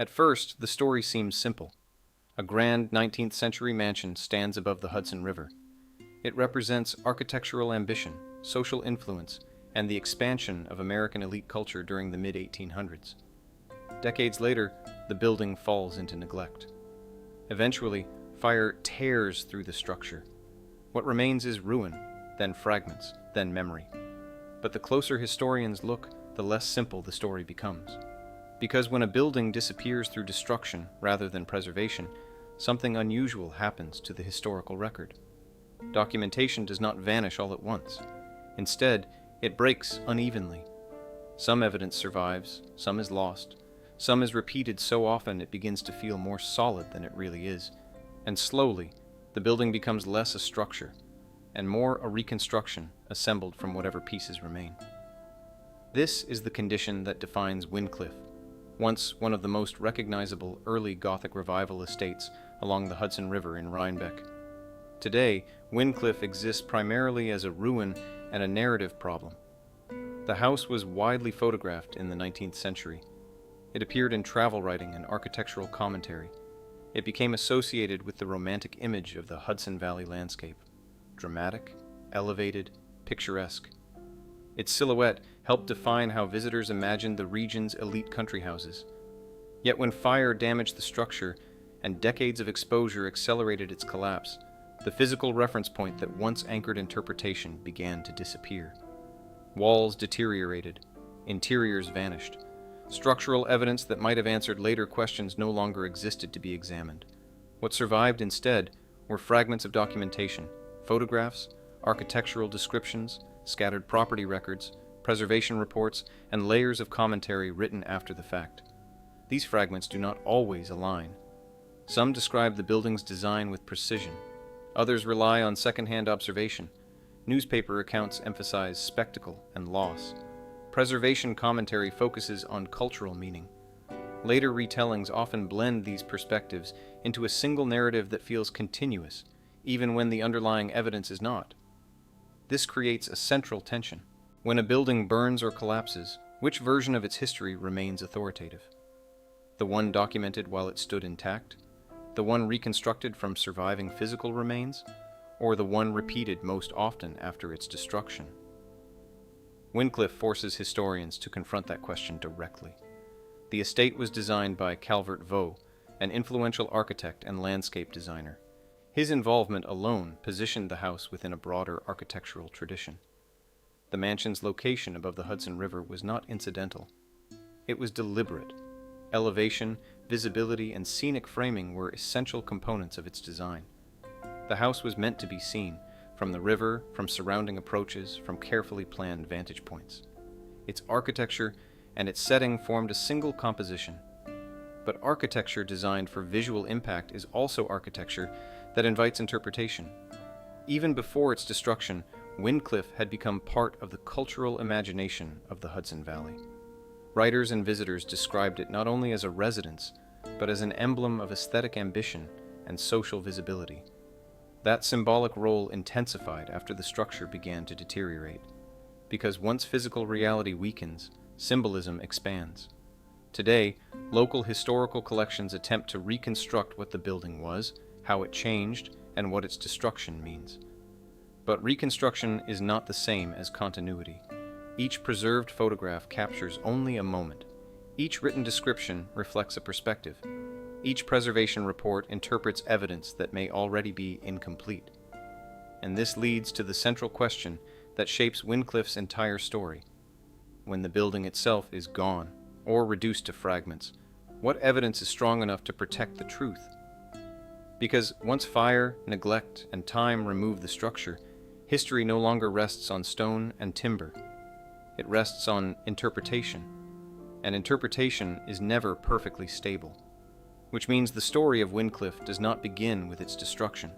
At first, the story seems simple. A grand 19th-century mansion stands above the Hudson River. It represents architectural ambition, social influence, and the expansion of American elite culture during the mid-1800s. Decades later, the building falls into neglect. Eventually, fire tears through the structure. What remains is ruin, then fragments, then memory. But the closer historians look, the less simple the story becomes. Because when a building disappears through destruction rather than preservation, something unusual happens to the historical record. Documentation does not vanish all at once. Instead, it breaks unevenly. Some evidence survives, some is lost, some is repeated so often it begins to feel more solid than it really is, and slowly, the building becomes less a structure, and more a reconstruction assembled from whatever pieces remain. This is the condition that defines Wyndclyffe, once one of the most recognizable early Gothic Revival estates along the Hudson River in Rhinebeck. Today, Wyndclyffe exists primarily as a ruin and a narrative problem. The house was widely photographed in the 19th century. It appeared in travel writing and architectural commentary. It became associated with the romantic image of the Hudson Valley landscape. Dramatic, elevated, picturesque. Its silhouette helped define how visitors imagined the region's elite country houses. Yet when fire damaged the structure and decades of exposure accelerated its collapse, the physical reference point that once anchored interpretation began to disappear. Walls deteriorated, interiors vanished. Structural evidence that might have answered later questions no longer existed to be examined. What survived instead were fragments of documentation, photographs, architectural descriptions, scattered property records, preservation reports, and layers of commentary written after the fact. These fragments do not always align. Some describe the building's design with precision. Others rely on second-hand observation. Newspaper accounts emphasize spectacle and loss. Preservation commentary focuses on cultural meaning. Later retellings often blend these perspectives into a single narrative that feels continuous, even when the underlying evidence is not. This creates a central tension. When a building burns or collapses, which version of its history remains authoritative? The one documented while it stood intact? The one reconstructed from surviving physical remains? Or the one repeated most often after its destruction? Wyndclyffe forces historians to confront that question directly. The estate was designed by Calvert Vaux, an influential architect and landscape designer. His involvement alone positioned the house within a broader architectural tradition. The mansion's location above the Hudson River was not incidental. It was deliberate. Elevation, visibility, and scenic framing were essential components of its design. The house was meant to be seen, from the river, from surrounding approaches, from carefully planned vantage points. Its architecture and its setting formed a single composition. But architecture designed for visual impact is also architecture that invites interpretation. Even before its destruction, Wyndclyffe had become part of the cultural imagination of the Hudson Valley. Writers and visitors described it not only as a residence, but as an emblem of aesthetic ambition and social visibility. That symbolic role intensified after the structure began to deteriorate, because once physical reality weakens, symbolism expands. Today, local historical collections attempt to reconstruct what the building was, how it changed, and what its destruction means. But reconstruction is not the same as continuity. Each preserved photograph captures only a moment. Each written description reflects a perspective. Each preservation report interprets evidence that may already be incomplete. And this leads to the central question that shapes Wyndclyffe's entire story. When the building itself is gone, or reduced to fragments, what evidence is strong enough to protect the truth? Because once fire, neglect, and time remove the structure, history no longer rests on stone and timber. It rests on interpretation, and interpretation is never perfectly stable. Which means the story of Wyndclyffe does not begin with its destruction.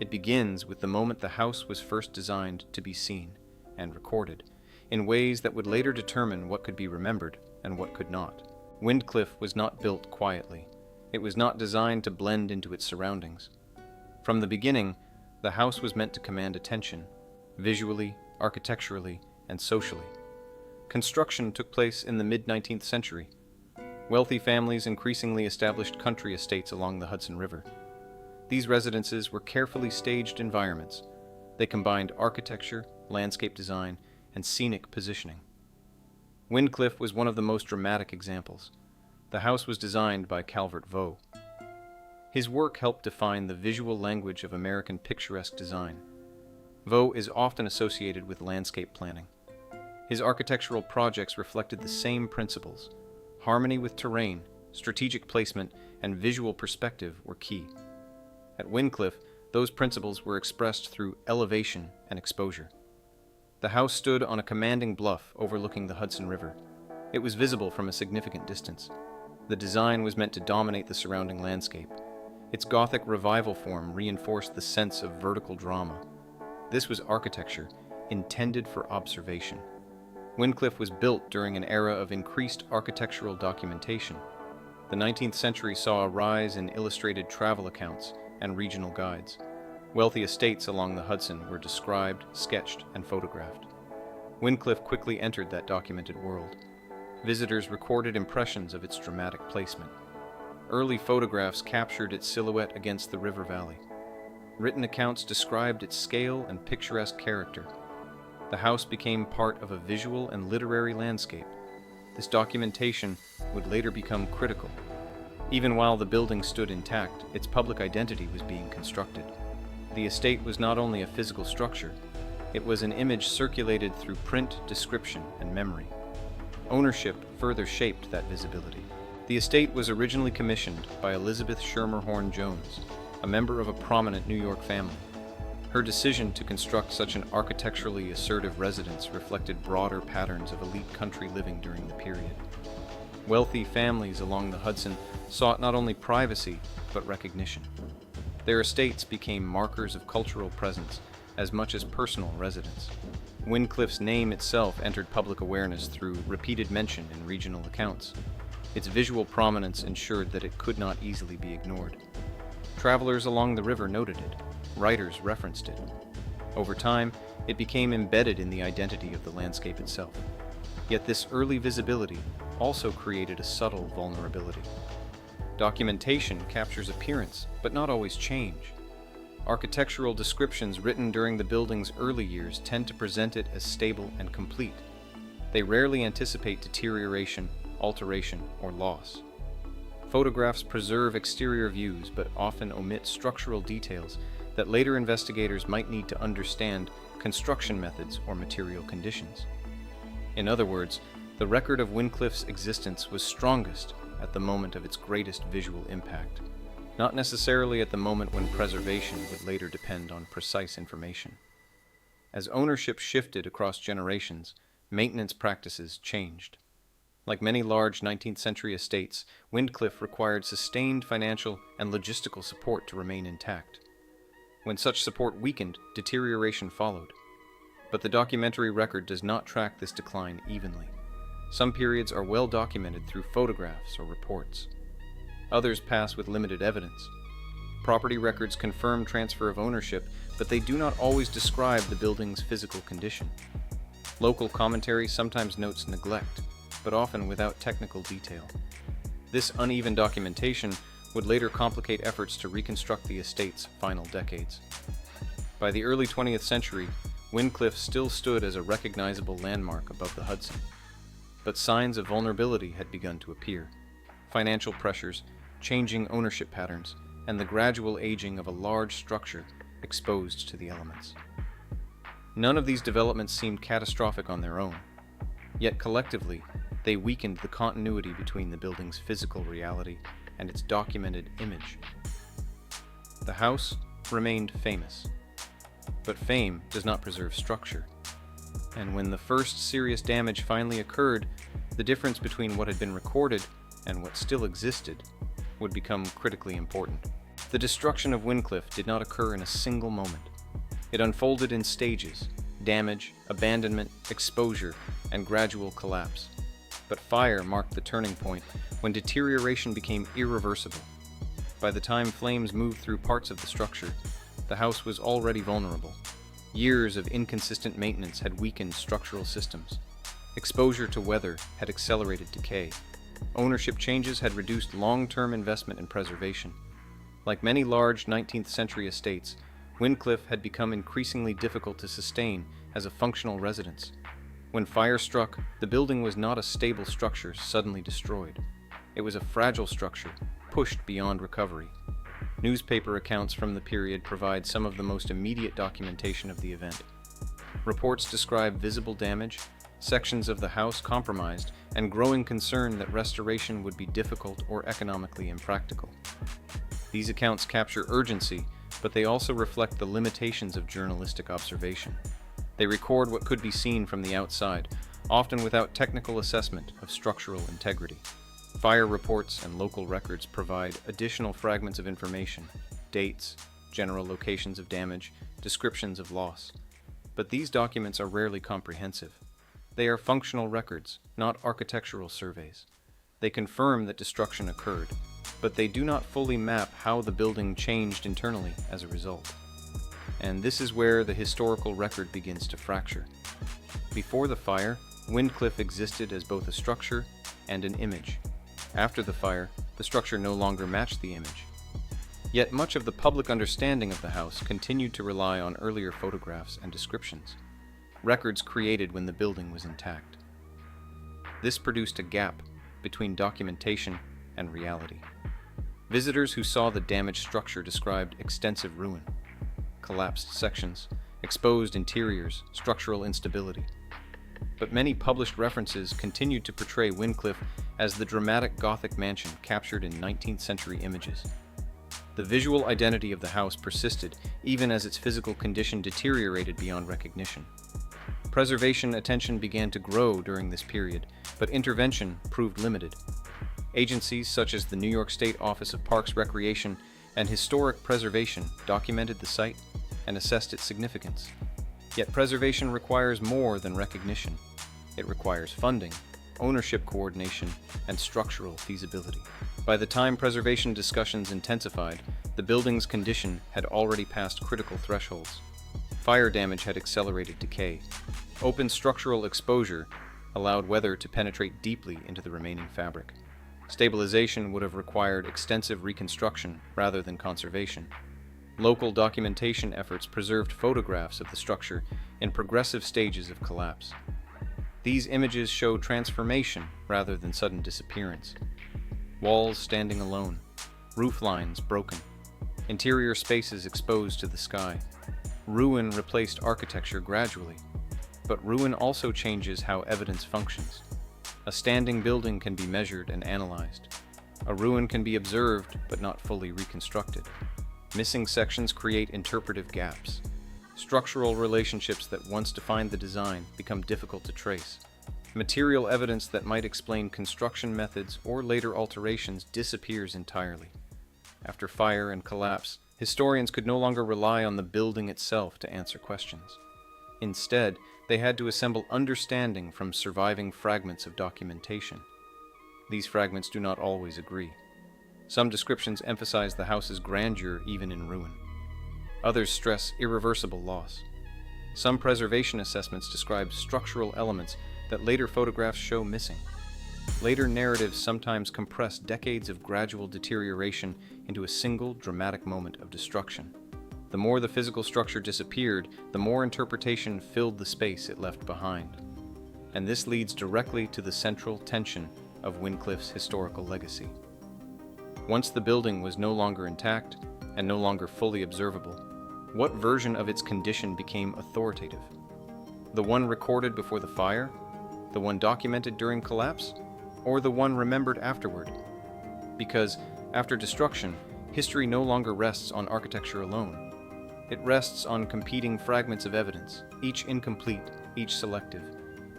It begins with the moment the house was first designed to be seen and recorded, in ways that would later determine what could be remembered and what could not. Wyndclyffe was not built quietly. It was not designed to blend into its surroundings. From the beginning, the house was meant to command attention, visually, architecturally, and socially. Construction took place in the mid-19th century. Wealthy families increasingly established country estates along the Hudson River. These residences were carefully staged environments. They combined architecture, landscape design, and scenic positioning. Wyndclyffe was one of the most dramatic examples. The house was designed by Calvert Vaux. His work helped define the visual language of American picturesque design. Vaux is often associated with landscape planning. His architectural projects reflected the same principles. Harmony with terrain, strategic placement, and visual perspective were key. At Wyndclyffe, those principles were expressed through elevation and exposure. The house stood on a commanding bluff overlooking the Hudson River. It was visible from a significant distance. The design was meant to dominate the surrounding landscape. Its Gothic Revival form reinforced the sense of vertical drama. This was architecture intended for observation. Wyndclyffe was built during an era of increased architectural documentation. The 19th century saw a rise in illustrated travel accounts and regional guides. Wealthy estates along the Hudson were described, sketched, and photographed. Wyndclyffe quickly entered that documented world. Visitors recorded impressions of its dramatic placement. Early photographs captured its silhouette against the river valley. Written accounts described its scale and picturesque character. The house became part of a visual and literary landscape. This documentation would later become critical. Even while the building stood intact, its public identity was being constructed. The estate was not only a physical structure, it was an image circulated through print, description, and memory. Ownership further shaped that visibility. The estate was originally commissioned by Elizabeth Schermerhorn Jones, a member of a prominent New York family. Her decision to construct such an architecturally assertive residence reflected broader patterns of elite country living during the period. Wealthy families along the Hudson sought not only privacy, but recognition. Their estates became markers of cultural presence as much as personal residence. Wyndclyffe's name itself entered public awareness through repeated mention in regional accounts. Its visual prominence ensured that it could not easily be ignored. Travelers along the river noted it. Writers referenced it. Over time, it became embedded in the identity of the landscape itself. Yet this early visibility also created a subtle vulnerability. Documentation captures appearance, but not always change. Architectural descriptions written during the building's early years tend to present it as stable and complete. They rarely anticipate deterioration, alteration, or loss. Photographs preserve exterior views, but often omit structural details that later investigators might need to understand construction methods or material conditions. In other words, the record of Wyndclyffe's existence was strongest at the moment of its greatest visual impact, not necessarily at the moment when preservation would later depend on precise information. As ownership shifted across generations, maintenance practices changed. Like many large 19th century estates, Wyndclyffe required sustained financial and logistical support to remain intact. When such support weakened, deterioration followed. But the documentary record does not track this decline evenly. Some periods are well documented through photographs or reports. Others pass with limited evidence. Property records confirm transfer of ownership, but they do not always describe the building's physical condition. Local commentary sometimes notes neglect, but often without technical detail. This uneven documentation would later complicate efforts to reconstruct the estate's final decades. By the early 20th century, Wyndclyffe still stood as a recognizable landmark above the Hudson. But signs of vulnerability had begun to appear. Financial pressures, changing ownership patterns, and the gradual aging of a large structure exposed to the elements. None of these developments seemed catastrophic on their own. Yet collectively, they weakened the continuity between the building's physical reality and its documented image. The house remained famous, but fame does not preserve structure. And when the first serious damage finally occurred, the difference between what had been recorded and what still existed would become critically important. The destruction of Wyndclyffe did not occur in a single moment. It unfolded in stages: damage, abandonment, exposure, and gradual collapse. But fire marked the turning point when deterioration became irreversible. By the time flames moved through parts of the structure, the house was already vulnerable. Years of inconsistent maintenance had weakened structural systems. Exposure to weather had accelerated decay, Ownership changes had reduced long-term investment in preservation. Like many large 19th-century estates, Wyndclyffe had become increasingly difficult to sustain as a functional residence. When fire struck, the building was not a stable structure suddenly destroyed. It was a fragile structure, pushed beyond recovery. Newspaper accounts from the period provide some of the most immediate documentation of the event. Reports describe visible damage, sections of the house compromised, and growing concern that restoration would be difficult or economically impractical. These accounts capture urgency, but they also reflect the limitations of journalistic observation. They record what could be seen from the outside, often without technical assessment of structural integrity. Fire reports and local records provide additional fragments of information, dates, general locations of damage, descriptions of loss. But these documents are rarely comprehensive. They are functional records, not architectural surveys. They confirm that destruction occurred, but they do not fully map how the building changed internally as a result. And this is where the historical record begins to fracture. Before the fire, Wyndclyffe existed as both a structure and an image. After the fire, the structure no longer matched the image. Yet much of the public understanding of the house continued to rely on earlier photographs and descriptions, records created when the building was intact. This produced a gap between documentation and reality. Visitors who saw the damaged structure described extensive ruin, collapsed sections, exposed interiors, structural instability. But many published references continued to portray Wyndclyffe as the dramatic Gothic mansion captured in 19th-century images. The visual identity of the house persisted even as its physical condition deteriorated beyond recognition. Preservation attention began to grow during this period, but intervention proved limited. Agencies such as the New York State Office of Parks, Recreation, and Historic Preservation documented the site and assessed its significance. Yet preservation requires more than recognition. It requires funding, ownership coordination, and structural feasibility. By the time preservation discussions intensified, the building's condition had already passed critical thresholds. Fire damage had accelerated decay. Open structural exposure allowed weather to penetrate deeply into the remaining fabric. Stabilization would have required extensive reconstruction rather than conservation. Local documentation efforts preserved photographs of the structure in progressive stages of collapse. These images show transformation rather than sudden disappearance. Walls standing alone, roof lines broken, interior spaces exposed to the sky. Ruin replaced architecture gradually, but ruin also changes how evidence functions. A standing building can be measured and analyzed. A ruin can be observed but not fully reconstructed. Missing sections create interpretive gaps. Structural relationships that once defined the design become difficult to trace. Material evidence that might explain construction methods or later alterations disappears entirely. After fire and collapse, historians could no longer rely on the building itself to answer questions. Instead, they had to assemble understanding from surviving fragments of documentation. These fragments do not always agree. Some descriptions emphasize the house's grandeur even in ruin. Others stress irreversible loss. Some preservation assessments describe structural elements that later photographs show missing. Later narratives sometimes compress decades of gradual deterioration into a single dramatic moment of destruction. The more the physical structure disappeared, the more interpretation filled the space it left behind. And this leads directly to the central tension of Wyndclyffe's historical legacy. Once the building was no longer intact and no longer fully observable, what version of its condition became authoritative? The one recorded before the fire? The one documented during collapse? Or the one remembered afterward? Because, after destruction, history no longer rests on architecture alone. It rests on competing fragments of evidence, each incomplete, each selective,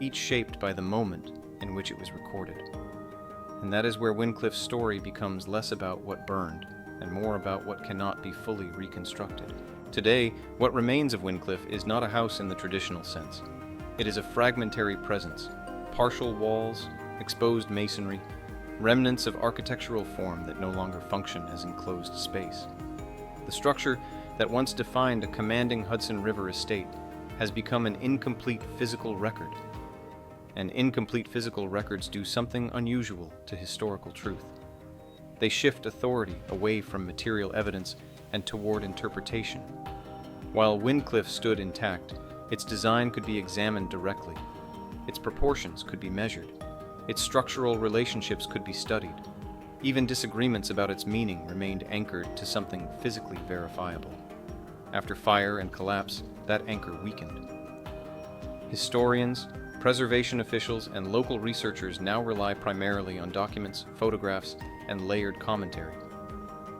each shaped by the moment in which it was recorded. And that is where Wyndclyffe's story becomes less about what burned and more about what cannot be fully reconstructed. Today, what remains of Wyndclyffe is not a house in the traditional sense. It is a fragmentary presence, partial walls, exposed masonry, remnants of architectural form that no longer function as enclosed space. The structure that once defined a commanding Hudson River estate has become an incomplete physical record. and incomplete physical records do something unusual to historical truth. They shift authority away from material evidence and toward interpretation. While Wyndclyffe stood intact, its design could be examined directly. Its proportions could be measured. Its structural relationships could be studied. Even disagreements about its meaning remained anchored to something physically verifiable. After fire and collapse, that anchor weakened. Historians, preservation officials, and local researchers now rely primarily on documents, photographs, and layered commentary.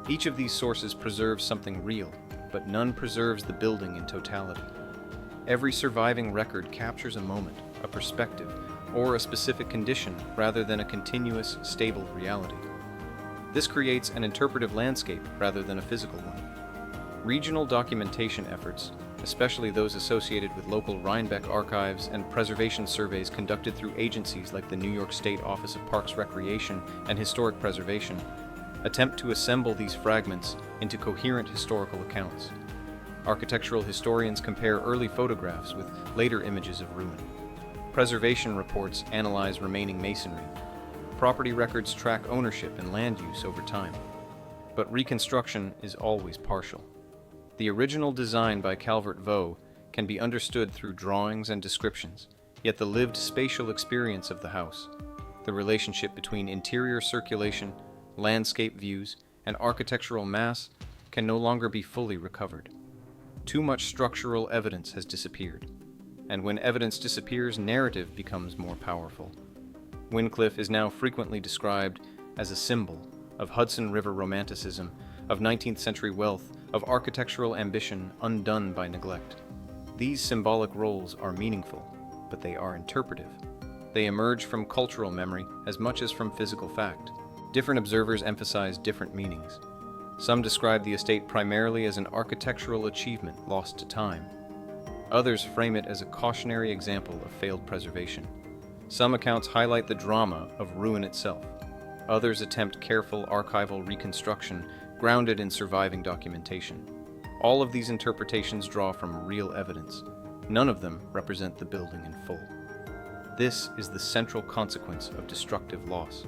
Each of these sources preserves something real, but none preserves the building in totality. Every surviving record captures a moment, a perspective, or a specific condition rather than a continuous, stable reality. This creates an interpretive landscape rather than a physical one. Regional documentation efforts, especially those associated with local Rhinebeck archives and preservation surveys conducted through agencies like the New York State Office of Parks, Recreation, and Historic Preservation, attempt to assemble these fragments into coherent historical accounts. Architectural historians compare early photographs with later images of ruin. Preservation reports analyze remaining masonry. Property records track ownership and land use over time. But reconstruction is always partial. The original design by Calvert Vaux can be understood through drawings and descriptions, yet the lived spatial experience of the house, the relationship between interior circulation, landscape views, and architectural mass can no longer be fully recovered. Too much structural evidence has disappeared, and when evidence disappears, narrative becomes more powerful. Wyndclyffe is now frequently described as a symbol of Hudson River romanticism, of 19th-century wealth, of architectural ambition undone by neglect. These symbolic roles are meaningful, but they are interpretive. They emerge from cultural memory as much as from physical fact. Different observers emphasize different meanings. Some describe the estate primarily as an architectural achievement lost to time. Others frame it as a cautionary example of failed preservation. Some accounts highlight the drama of ruin itself. Others attempt careful archival reconstruction grounded in surviving documentation. All of these interpretations draw from real evidence. None of them represent the building in full. This is the central consequence of destructive loss.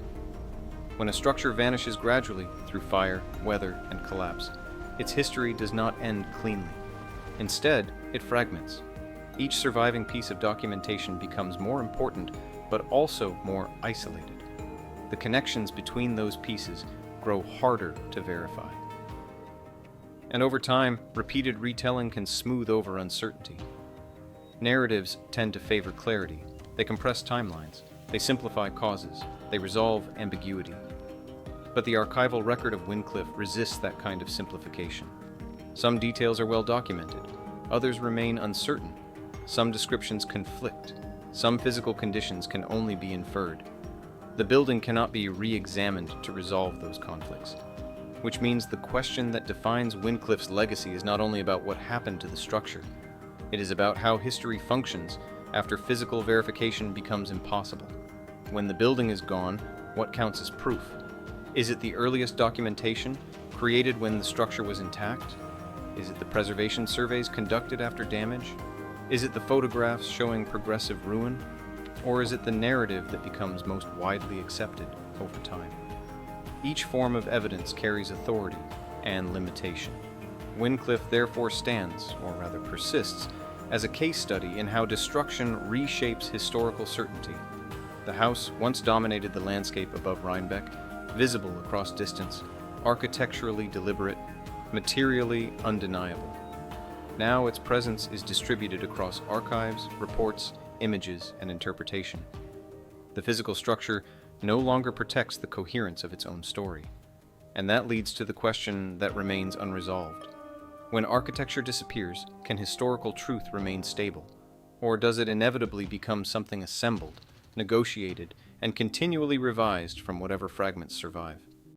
When a structure vanishes gradually through fire, weather, and collapse, its history does not end cleanly. Instead, it fragments. Each surviving piece of documentation becomes more important, but also more isolated. The connections between those pieces grow harder to verify. And over time, repeated retelling can smooth over uncertainty. Narratives tend to favor clarity. They compress timelines. They simplify causes. They resolve ambiguity. But the archival record of Wyndclyffe resists that kind of simplification. Some details are well documented. Others remain uncertain. Some descriptions conflict. Some physical conditions can only be inferred. The building cannot be re-examined to resolve those conflicts, which means the question that defines Wyndclyffe's legacy is not only about what happened to the structure, it is about how history functions after physical verification becomes impossible. When the building is gone, what counts as proof? Is it the earliest documentation, created when the structure was intact? Is it the preservation surveys conducted after damage? Is it the photographs showing progressive ruin? Or is it the narrative that becomes most widely accepted over time? Each form of evidence carries authority and limitation. Wyndclyffe therefore stands, or rather persists, as a case study in how destruction reshapes historical certainty. The house once dominated the landscape above Rhinebeck, visible across distance, architecturally deliberate, materially undeniable. Now its presence is distributed across archives, reports, images, and interpretation. The physical structure no longer protects the coherence of its own story. And that leads to the question that remains unresolved. When architecture disappears, can historical truth remain stable? Or does it inevitably become something assembled, negotiated, and continually revised from whatever fragments survive?